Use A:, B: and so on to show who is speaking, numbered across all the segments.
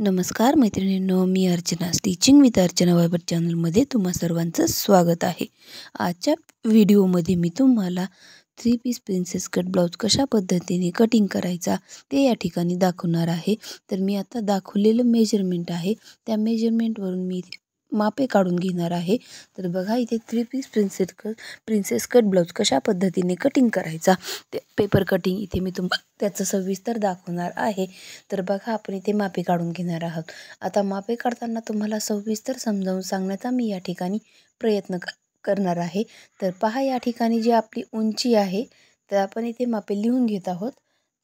A: नमस्कार मैत्रिणींनो, मी Archana stitching with Archana Viber चॅनलमध्ये तुम्हा सर्वांचं स्वागत आहे। आजच्या व्हिडिओमध्ये मी तुम्हाला 3 पीस प्रिन्सेस कट ब्लाउज कशा पद्धतीने कटिंग करायचा ते या ठिकाणी दाखवणार आहे। तर मी आता दाखवलेलं मेजरमेंट आहे, त्या मेजरमेंटवरून मी मापे काढून घेणार आहे। तर बघा, इथे 3 पीस प्रिन्सेस कट ब्लाउज कशा पद्धतीने कटिंग करायचा ते पेपर कटिंग इथे मी तुम्हाला त्याचं सविस्तर दाखवणार आहे। तर बघा, आपण इथे मापे काढून घेणार आहोत। आता मापे काढताना तुम्हाला सविस्तर समजावून सांगण्याचा मी या ठिकाणी प्रयत्न करणार आहे। तर पहा, या ठिकाणी जी आपली उंची आहे तर आपण इथे मापे लिहून घेत आहोत।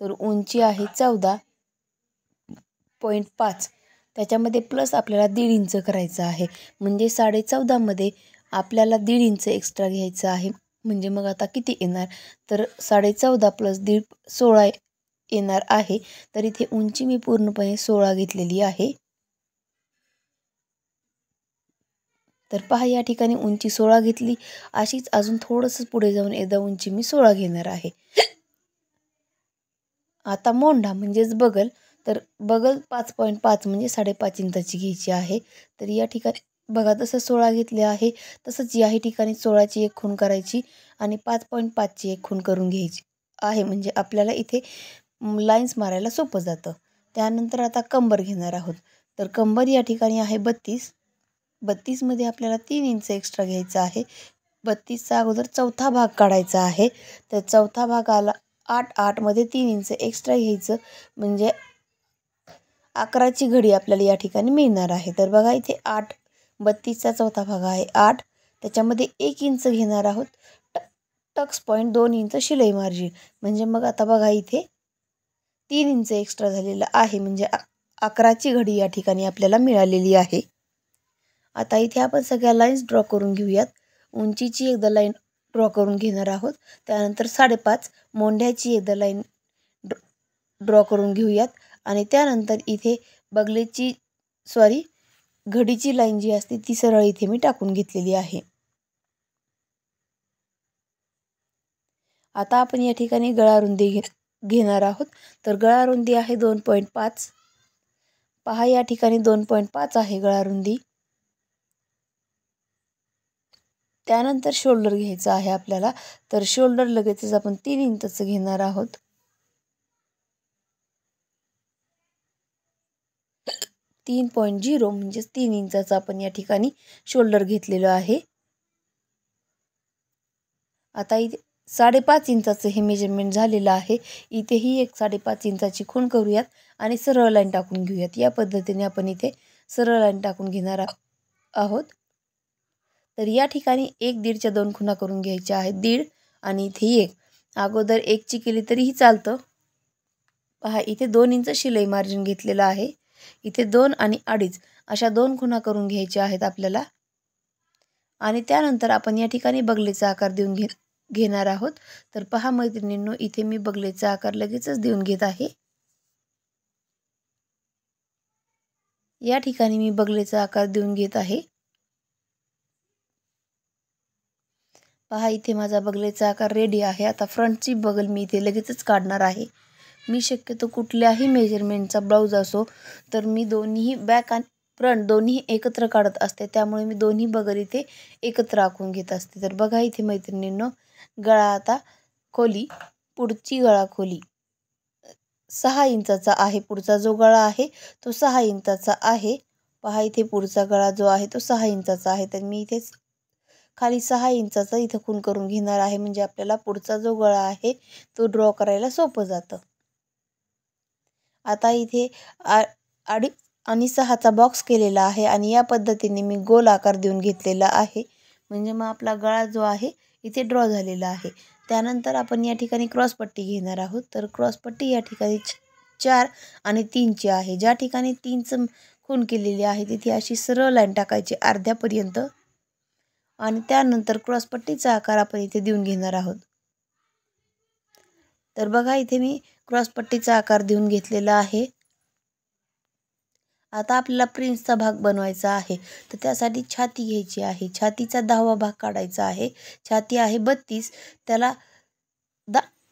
A: तर उंची आहे 14.5, त्याच्यामध्ये प्लस आपल्याला 1.5 इंच करायचं आहे, म्हणजे 14.5 मध्ये आपल्याला 1.5 इंच एक्स्ट्रा घ्यायचं आहे। म्हणजे मग आता किती येणार, तर 14.5 प्लस 1.5 16 येणार आहे। तर इथे उंची मी पूर्णपणे 16 घेतलेली आहे। तर पहा, या ठिकाणी उंची 16 घेतली, अशीच अजून थोडंसं पुढे जाऊन एकदा उंची मी 16 घेणार आहे। आता मोंढा म्हणजेच बगल, तर बगल 5.5 म्हणजे 5.5 इंचाची घ्यायची आहे। तर या ठिकाणी बघा, तसं 16 घेतले आहे, तसंच या ठिकाणी 16ची एक खूण करायची आणि 5.5 ची एक खूण करून घ्यायची आहे, म्हणजे आपल्याला इथे लाईन्स मारायला सोपं जातं। त्यानंतर आता कंबर घेणार आहोत। तर कंबर या ठिकाणी आहे 32 मध्ये आपल्याला 3 इंच एक्स्ट्रा घ्यायचा आहे। 32चा अगोदर चौथा भाग काढायचा आहे। तर चौथा भाग आला 8 मध्ये 3 इंच एक्स्ट्रा घ्यायचं, म्हणजे 11ची घडी आपल्याला या ठिकाणी मिळणार आहे। तर बघा, इथे 32चा चौथा भाग आहे 8, त्याच्यामध्ये 1 इंच घेणार आहोत। टक्स पॉईंट 2 इंच शिलाई मार्जिन, म्हणजे मग आता बघा, इथे 3 इंच एक्स्ट्रा झालेला आहे, म्हणजे 11ची घडी या ठिकाणी आपल्याला मिळालेली आहे। आता इथे आपण सगळ्या लाईन्स ड्रॉ करून घेऊयात। उंचीची एकदा लाईन ड्रॉ करून घेणार आहोत, त्यानंतर 5.5 मोंढ्याची एकदा लाईन ड्रॉ करून घेऊयात, आणि त्यानंतर इथे घडीची लाईन जी असते ती सरळ इथे मी टाकून घेतलेली आहे। आता आपण या ठिकाणी गळा रुंदी घेणार आहोत। तर गळा रुंदी आहे 2.5, पहा या ठिकाणी 2.5 आहे गळा रुंदी। त्यानंतर शोल्डर घ्यायचा आहे आपल्याला, तर शोल्डर लगेचच आपण 3 इंचचं घेणार आहोत। 3.0 म्हणजेच 3 इंचाचं आपण या ठिकाणी शोल्डर घेतलेलं आहे। आता इथे 5.5 इंचाचं हे मेजरमेंट झालेलं आहे। इथेही एक 5.5 इंचाची खूण करूयात आणि सरळ लाईन टाकून घेऊयात। या पद्धतीने आपण इथे सरळ लाईन टाकून घेणार आहोत। तर या ठिकाणी 1.5च्या 2 खुणा करून घ्यायच्या आहेत, 1.5 आणि इथे 1। अगोदर 1ची केली तरीही चालतं। पहा, इथे 2 इंच शिलाई मार्जिन घेतलेलं आहे, इथे 2 आणि 2.5 अशा 2 खुणा करून घ्यायच्या आहेत आपल्याला। आणि त्यानंतर आपण या ठिकाणी बगलेचा आकार देऊन घेणार आहोत। तर पहा मैत्रिणींनो, इथे मी बगलेचा आकार लगेचच देऊन घेत आहे। या ठिकाणी मी बगलेचा आकार देऊन घेत आहे। पहा, इथे माझा बगलेचा आकार रेडी आहे। आता फ्रंटची बगल मी इथे लगेचच काढणार आहे। मी शक्यतो कुठल्याही मेजरमेंटचा ब्लाऊज असो तर मी दोन्ही बॅक आणि फ्रंट दोन्ही एकत्र काढत असते, त्यामुळे मी दोन्ही बगल इथे एकत्र आखून घेत असते। तर बघा, इथे मैत्रिणींनो, गळा आता खोली, पुढची गळा खोली 6 इंचाचा आहे। पुढचा जो गळा आहे तो 6 इंचाचा आहे। पहा, इथे पुढचा गळा जो आहे तो 6 इंचाचा आहे। तर मी इथे खाली 6 इंचाचा इथं खूण करून घेणार आहे, म्हणजे आपल्याला पुढचा जो गळा आहे तो ड्रॉ करायला सोपं जातं। आता इथे 2.5 आणि 6चा बॉक्स केलेला आहे आणि या पद्धतीने मी गोल आकार देऊन घेतलेला आहे, म्हणजे मग आपला गळा जो आहे इथे ड्रॉ झालेला आहे। त्यानंतर आपण या ठिकाणी क्रॉसपट्टी घेणार आहोत। तर क्रॉसपट्टी या ठिकाणी 4 आणि 3ची आहे। ज्या ठिकाणी 3चं खूण केलेली आहे तिथे अशी सरळ लाईन टाकायची अर्ध्यापर्यंत, आणि त्यानंतर क्रॉसपट्टीचा आकार आपण इथे देऊन घेणार आहोत। तर बघा, इथे मी क्रॉसपट्टीचा आकार देऊन घेतलेला आहे। आता आपल्याला प्रिन्सचा भाग बनवायचा आहे, तर त्यासाठी छाती घ्यायची आहे। छातीचा 10वा भाग काढायचा आहे। छाती आहे 32, त्याला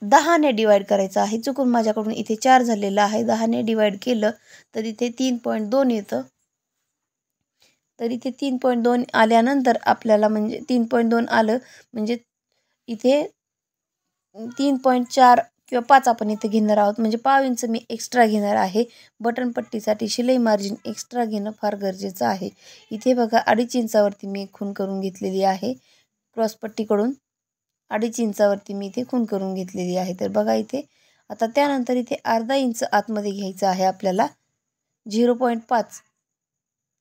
A: 10ने डिवाइड करायचं आहे. चुकून माझ्याकडून इथे 4 झालेलं आहे. 10ने डिवाइड केलं तर इथे 3.2 येतं. तर इथे 3.2 आल्यानंतर आपल्याला म्हणजे 3.2 आलं म्हणजे इथे 3.4 किंवा 5 आपण इथे घेणार आहोत. म्हणजे पाव इंच मी एक्स्ट्रा घेणार आहे. बटन पट्टीसाठी शिलाई मार्जिन एक्स्ट्रा घेणं फार गरजेचं आहे. इथे बघा 2.5 इंचावरती मी एक खूण करून घेतलेली आहे. क्रॉस पट्टीकडून 2.5 इंचावरती मी इथे खूण करून घेतलेली आहे. तर बघा इथे आता त्यानंतर इथे अर्धा इंच आतमध्ये घ्यायचं आहे आपल्याला. 0.5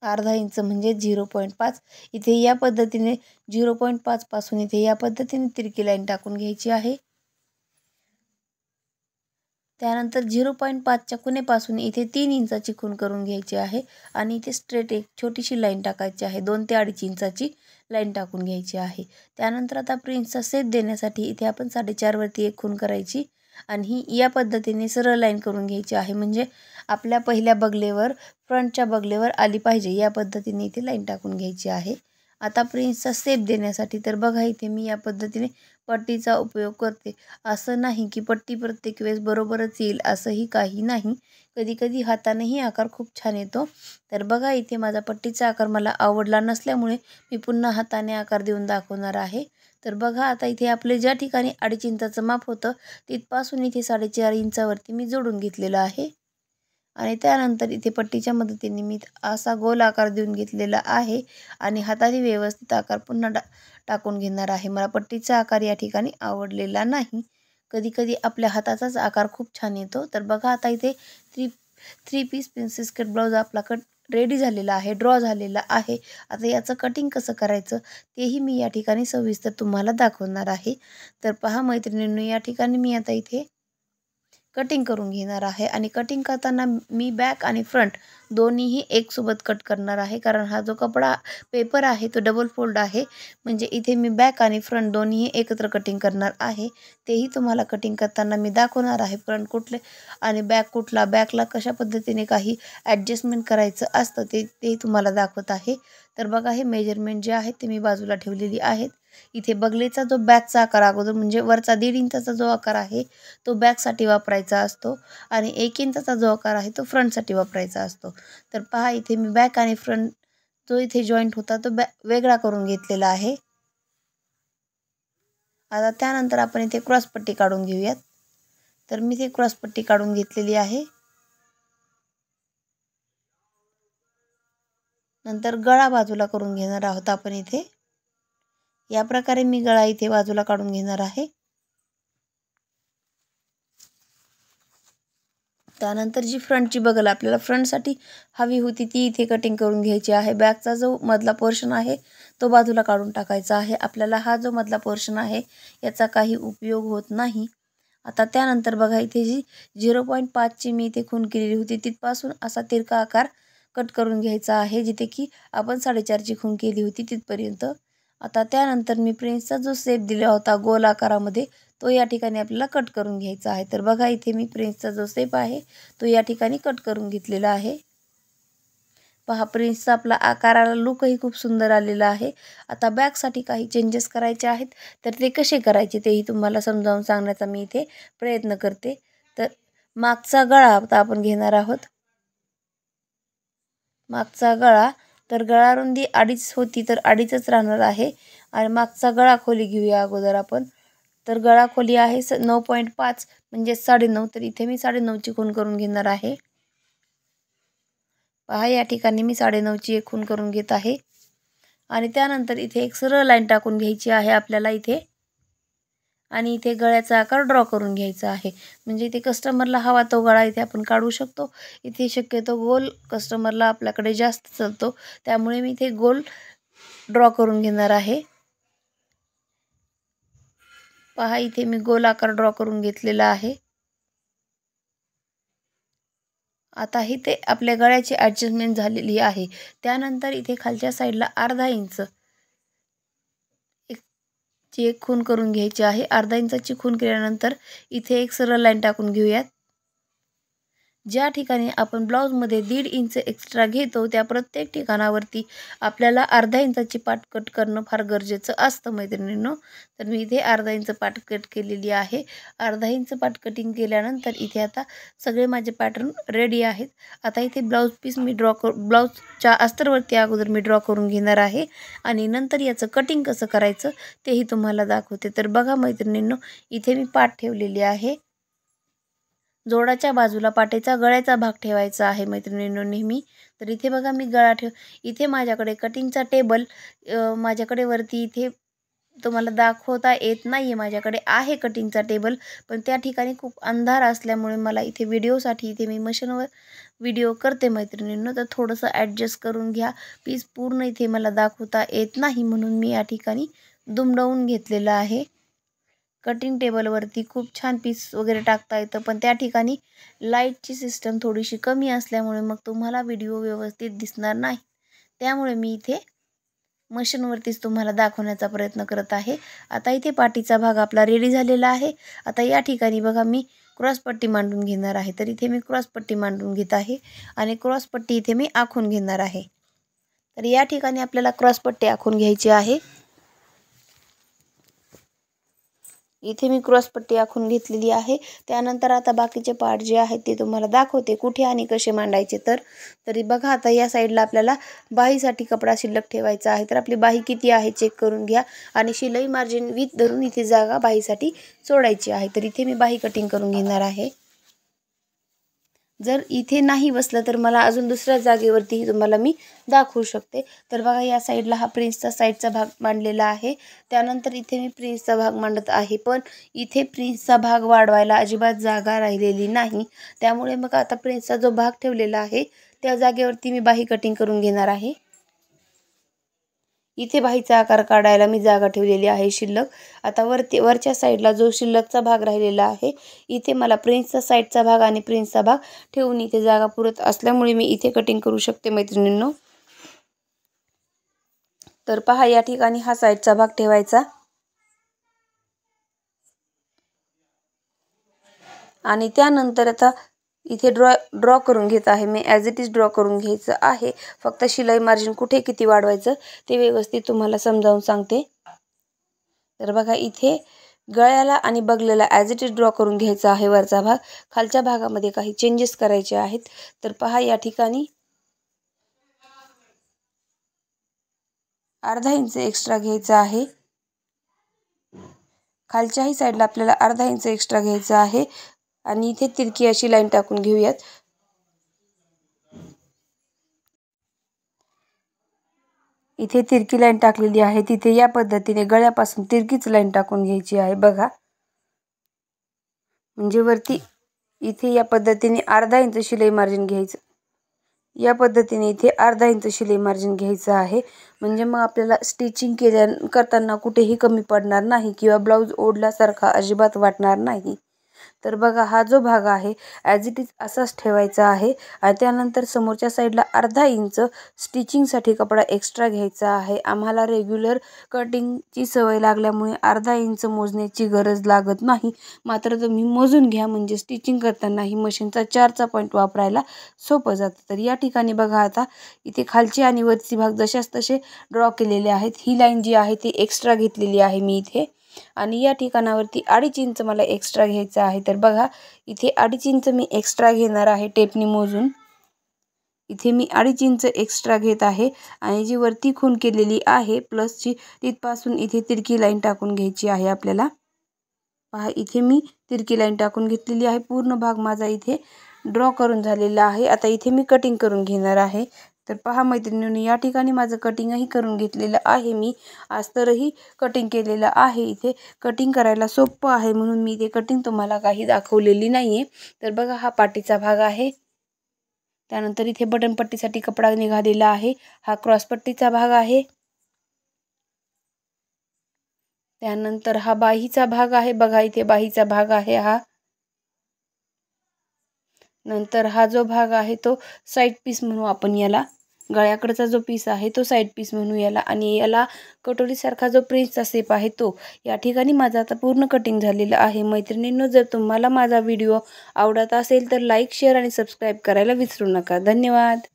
A: अर्धा इंच म्हणजे 0.5 इथे या पद्धतीने 0.5 पासून इथे या पद्धतीने तिरकी लाईन टाकून घ्यायची आहे. त्यानंतर 0.5च्या खुणेपासून इथे 3 इंचाची खूण करून घ्यायची आहे आणि इथे स्ट्रेट एक छोटीशी लाईन टाकायची आहे. 2 ते 2.5 इंचाची लाईन टाकून घ्यायची आहे. त्यानंतर आता प्रिन्सचा शेप देण्यासाठी इथे आपण 4.5 वरती एक खूण करायची आणि ही या पद्धतीने सरळ लाईन करून घ्यायची आहे. म्हणजे आपल्या पहिल्या बगलेवर फ्रंटच्या बगलेवर आली पाहिजे या पद्धतीने इथे लाईन टाकून घ्यायची आहे. आता प्रिन्सचा शेप देण्यासाठी तर बघा इथे मी या पद्धतीने पट्टीचा उपयोग करते. असं नाही की पट्टी प्रत्येक वेळेस बरोबरच येईल असंही काही नाही. कधी कधी हातानेही आकार खूप छान येतो. तर बघा इथे माझा पट्टीचा आकार मला आवडला नसल्यामुळे मी पुन्हा हाताने आकार देऊन दाखवणार आहे. तर बघा आता इथे आपले ज्या ठिकाणी 2.5 इंचाचं माप होतं तिथपासून इथे 4.5 इंचावरती मी जोडून घेतलेलं आहे. आणि त्यानंतर इथे पट्टीच्या मदतीने मी असा गोल आकार देऊन घेतलेला आहे आणि हाताने व्यवस्थित आकार पुन्हा टाकून घेणार आहे. मला पट्टीचा आकार या ठिकाणी आवडलेला नाही. कधी कधी आपल्या हाताचाच आकार खूप छान येतो. तर बघा आता इथे three piece princess cut blouse आपला रेडी झालेला आहे, ड्रॉ झालेला आहे. आता याचं कटिंग कसं करायचं तेही मी या ठिकाणी सविस्तर तुम्हाला दाखवणार आहे. तर पहा मैत्रिणींनो, या ठिकाणी मी आता इथे कटिंग करून घेणार आहे आणि कटिंग करताना मी बॅक आणि फ्रंट दोन्हीही एकसोबत कट करणार आहे. कारण हा जो कपडा पेपर आहे तो डबल फोल्ड आहे. म्हणजे इथे मी बॅक आणि फ्रंट दोन्हीही एकत्र कटिंग करणार आहे. तेही तुम्हाला कटिंग करताना मी दाखवणार आहे. फ्रंट कुठले आणि बॅक कुठला, बॅकला कशा पद्धतीने काही ॲडजस्टमेंट करायचं असतं ते तुम्हाला दाखवत आहे. तर बघा हे मेजरमेंट जे आहे ते मी बाजूला ठेवलेली आहेत. इथे बगलेचा जो बॅकचा आकार अगोदर म्हणजे वरचा 1.5 इंचाचा जो आकार आहे तो बॅकसाठी वापरायचा असतो आणि 1 इंचाचा जो आकार आहे तो फ्रंटसाठी वापरायचा असतो. तर पहा इथे मी बॅक आणि फ्रंट जो इथे जॉईंट होता तो वेगळा करून घेतलेला आहे. आता त्यानंतर आपण इथे क्रॉसपट्टी काढून घेऊयात. तर मी इथे क्रॉसपट्टी काढून घेतलेली आहे. नंतर गळा बाजूला करून घेणार आहोत आपण इथे. या प्रकारे मी गळा इथे बाजूला काढून घेणार आहे. त्यानंतर जी फ्रंटची बगल आपल्याला फ्रंटसाठी हवी होती ती इथे कटिंग करून घ्यायची आहे. बॅकचा जो मधला पोर्शन आहे तो बाजूला काढून टाकायचा आहे. आपल्याला हा जो मधला पोर्शन आहे याचा काही उपयोग होत नाही. आता त्यानंतर बघा इथे जी 0.5ची मी इथे खूण केलेली होती तिथपासून असा तिरका आकार कट करून घ्यायचा आहे. जिथे की आपण 4.5ची खूण केली होती तिथपर्यंत. आता त्यानंतर मी प्रिन्सचा जो शेप दिला होता गोल आकारामध्ये तो या ठिकाणी आपल्याला कट करून घ्यायचा आहे. तर बघा इथे मी प्रिन्सचा जो शेप आहे तो या ठिकाणी कट करून घेतलेला आहे. पहा प्रिन्सचा आपला आकाराला लुकही खूप सुंदर आलेला आहे. आता बॅकसाठी काही चेंजेस करायचे आहेत तर ते कसे करायचे तेही तुम्हाला समजावून सांगण्याचा मी इथे प्रयत्न करते. तर मागचा गळा आता आपण घेणार आहोत. मागचा गळा तर गळा रुंदी 2.5 होती तर 2.5च राहणार आहे आणि मागचा गळा खोली घेऊया अगोदर आपण. तर गळा खोली आहे 9.5 म्हणजे 9.5. तर इथे मी 9.5ची खूण करून घेणार आहे. पहा या ठिकाणी मी 9.5ची एक खूण करून घेत आहे आणि त्यानंतर इथे एक सरळ लाईन टाकून घ्यायची आहे आपल्याला इथे आणि इथे गळ्याचा आकार ड्रॉ करून घ्यायचा आहे. म्हणजे इथे कस्टमरला हवा तो गळा इथे आपण काढू शकतो. इथे शक्यतो गोल कस्टमरला आपल्याकडे जास्त चालतो त्यामुळे मी इथे गोल ड्रॉ करून घेणार आहे. पहा इथे मी गोल आकार ड्रॉ करून घेतलेला आहे. आता इथे आपल्या गळ्याची ॲडजस्टमेंट झालेली आहे. त्यानंतर इथे खालच्या साईडला अर्धा इंच ची एक खूण करून घ्यायची आहे. अर्धा इंचाची खूण केल्यानंतर इथे एक सरळ लाईन टाकून घेऊयात. ज्या ठिकाणी आपण ब्लाऊजमध्ये 1.5 इंच एक्स्ट्रा घेतो त्या प्रत्येक ठिकाणावरती आपल्याला अर्धा इंचाची पाट कट करणं फार गरजेचं असतं मैत्रिणींनो. तर मी इथे अर्धा इंच पाट कट केलेली आहे. अर्धा इंच पाट कटिंग केल्यानंतर इथे आता सगळे माझे पॅटर्न रेडी आहेत. आता इथे ब्लाऊज पीस मी ब्लाऊजच्या अस्तरवरती अगोदर मी ड्रॉ करून घेणार आहे आणि नंतर याचं कटिंग कसं करायचं तेही तुम्हाला दाखवते. तर बघा मैत्रिणींनो, इथे मी पाट ठेवलेली आहे. जोडाच्या बाजूला पाटेचा गळ्याचा भाग ठेवायचा आहे मैत्रिणींनो नेहमी. तर इथे बघा मी गळा इथे माझ्याकडे कटिंगचा टेबल माझ्याकडे वरती इथे तुम्हाला दाखवता येत नाही आहे. माझ्याकडे आहे कटिंगचा टेबल, पण त्या ठिकाणी खूप अंधार असल्यामुळे मला इथे व्हिडिओसाठी इथे मी मशीनवर व्हिडिओ करते मैत्रिणींनो. तर थोडंसं ॲडजस्ट करून घ्या. पीस पूर्ण इथे मला दाखवता येत नाही म्हणून मी या ठिकाणी दुमडवून घेतलेलं आहे. कटिंग टेबलवरती खूप छान पीस वगैरे टाकता येतं, पण त्या ठिकाणी लाईटची सिस्टम थोडीशी कमी असल्यामुळे मग तुम्हाला व्हिडिओ व्यवस्थित दिसणार नाही. त्यामुळे मी इथे मशीनवरतीच तुम्हाला दाखवण्याचा प्रयत्न करत आहे. आता इथे पाठीचा भाग आपला रेडी झालेला आहे. आता या ठिकाणी बघा मी क्रॉसपट्टी मांडून घेणार आहे. तर इथे मी क्रॉसपट्टी मांडून घेत आहे आणि क्रॉसपट्टी इथे मी आखून घेणार आहे. तर या ठिकाणी आपल्याला क्रॉसपट्टी आखून घ्यायची आहे. इथे मी क्रॉसपट्टी आखून घेतलेली आहे. त्यानंतर आता बाकीचे पार्ट जे आहेत ते तुम्हाला दाखवते कुठे आणि कसे मांडायचे. तरी बघा आता या साईडला आपल्याला बाहीसाठी कपडा शिल्लक ठेवायचा आहे. तर आपली बाही किती आहे चेक करून घ्या आणि शिलाई मार्जिन विथ धरून इथे जागा बाहीसाठी सोडायची आहे. तर इथे मी बाही कटिंग करून घेणार आहे. जर इथे नाही बसलं तर मला अजून दुसऱ्या जागेवरतीही तुम्हाला मी दाखवू शकते. तर बघा या साईडला हा प्रिन्सचा साईडचा भाग मांडलेला आहे. त्यानंतर इथे मी प्रिन्सचा भाग मांडत आहे, पण इथे प्रिन्सचा भाग वाढवायला अजिबात जागा राहिलेली नाही. त्यामुळे मग आता प्रिन्सचा जो भाग ठेवलेला आहे त्या जागेवरती मी बाही कटिंग करून घेणार आहे. इथे बाहीचा आकार काढायला मी जागा ठेवलेली आहे शिल्लक. आता वरच्या साईडला जो शिल्लकचा भाग राहिलेला आहे इथे मला प्रिन्सचा साईडचा भाग आणि प्रिन्सचा भाग ठेवून इथे जागा पुरत असल्यामुळे मी इथे कटिंग करू शकते मैत्रिणींनो. तर पहा या ठिकाणी हा साईडचा भाग ठेवायचा आणि त्यानंतर आता इथे ड्रॉ करून घेत आहे मी. ॲज इट इज ड्रॉ करून घ्यायचं आहे. फक्त शिलाई मार्जिन कुठे किती वाढवायचं ते व्यवस्थित तुम्हाला समजावून सांगते. तर बघा इथे गळ्याला आणि बगलेला ॲज इट इज ड्रॉ करून घ्यायचा आहे वरचा भाग. खालच्या भागामध्ये काही चेंजेस करायचे आहेत. तर पहा या ठिकाणी अर्धा इंच एक्स्ट्रा घ्यायचा आहे. खालच्याही साईडला आपल्याला अर्धा इंच एक्स्ट्रा घ्यायचा आहे आणि इथे तिरकी अशी लाईन टाकून घेऊयात. इथे तिरकी लाईन टाकलेली आहे. तिथे या पद्धतीने गळ्यापासून तिरकीच लाईन टाकून घ्यायची आहे बघा. म्हणजे वरती इथे या पद्धतीने अर्धा इंच शिलाई मार्जिन घ्यायचं. या पद्धतीने इथे अर्धा इंच शिलाई मार्जिन घ्यायचं आहे. म्हणजे मग आपल्याला स्टिचिंग करताना कुठेही कमी पडणार नाही किंवा ब्लाऊज ओढल्यासारखा अजिबात वाटणार नाही. तर बघा हा जो भाग आहे ॲज इट इज असाच ठेवायचा आहे आणि त्यानंतर समोरच्या साईडला अर्धा इंच स्टिचिंगसाठी कपडा एक्स्ट्रा घ्यायचा आहे. आम्हाला रेग्युलर कटिंगची सवय लागल्यामुळे अर्धा इंच मोजण्याची गरज लागत नाही. मात्र तुम्ही मोजून घ्या म्हणजे स्टिचिंग करताना ही मशीनचा 4चा पॉईंट वापरायला सोपं जातं. तर या ठिकाणी बघा आता इथे खालची आणि वरची भाग जशाच तसे ड्रॉ केलेले आहेत. ही लाईन जी आहे ती एक्स्ट्रा घेतलेली आहे मी इथे आणि या ठिकाणावरती 2.5 इंच मला एक्स्ट्रा घ्यायचं आहे. तर बघा इथे 2.5 इंच मी एक्स्ट्रा घेणार आहे टेपनी मोजून. इथे मी 2.5 इंच एक्स्ट्रा घेत आहे आणि जी वरती खूण केलेली आहे प्लसची तिथपासून इथे तिरकी लाईन टाकून घ्यायची आहे आपल्याला. पहा इथे मी तिरकी लाईन टाकून घेतलेली आहे. पूर्ण भाग माझा इथे ड्रॉ करून झालेला आहे. आता इथे मी कटिंग करून घेणार आहे. तर पहा मैत्रिणींनो या ठिकाणी माझं कटिंगही करून घेतलेलं आहे मी. अस्तरही कटिंग केलेलं आहे. इथे कटिंग करायला सोपं आहे म्हणून मी इथे कटिंग तुम्हाला काही दाखवलेली नाही आहे. तर बघा हा पाठीचा भाग आहे. त्यानंतर इथे बटनपट्टीसाठी कपडा निघालेला आहे. हा क्रॉसपट्टीचा भाग आहे. त्यानंतर हा बाहीचा भाग आहे. बघा इथे बाहीचा भाग आहे हा. नंतर हा जो भाग आहे तो साईड पीस म्हणू आपण याला. गळ्याकडचा जो पीस आहे तो साईड पीस म्हणू याला, आणि याला कटोरीसारखा जो प्रिन्सचा शेप आहे तो. या ठिकाणी माझं आता पूर्ण कटिंग झालेलं आहे. मैत्रिणींनो, जर तुम्हाला माझा व्हिडिओ आवडत असेल तर लाईक, शेअर आणि सबस्क्राईब करायला विसरू नका. धन्यवाद.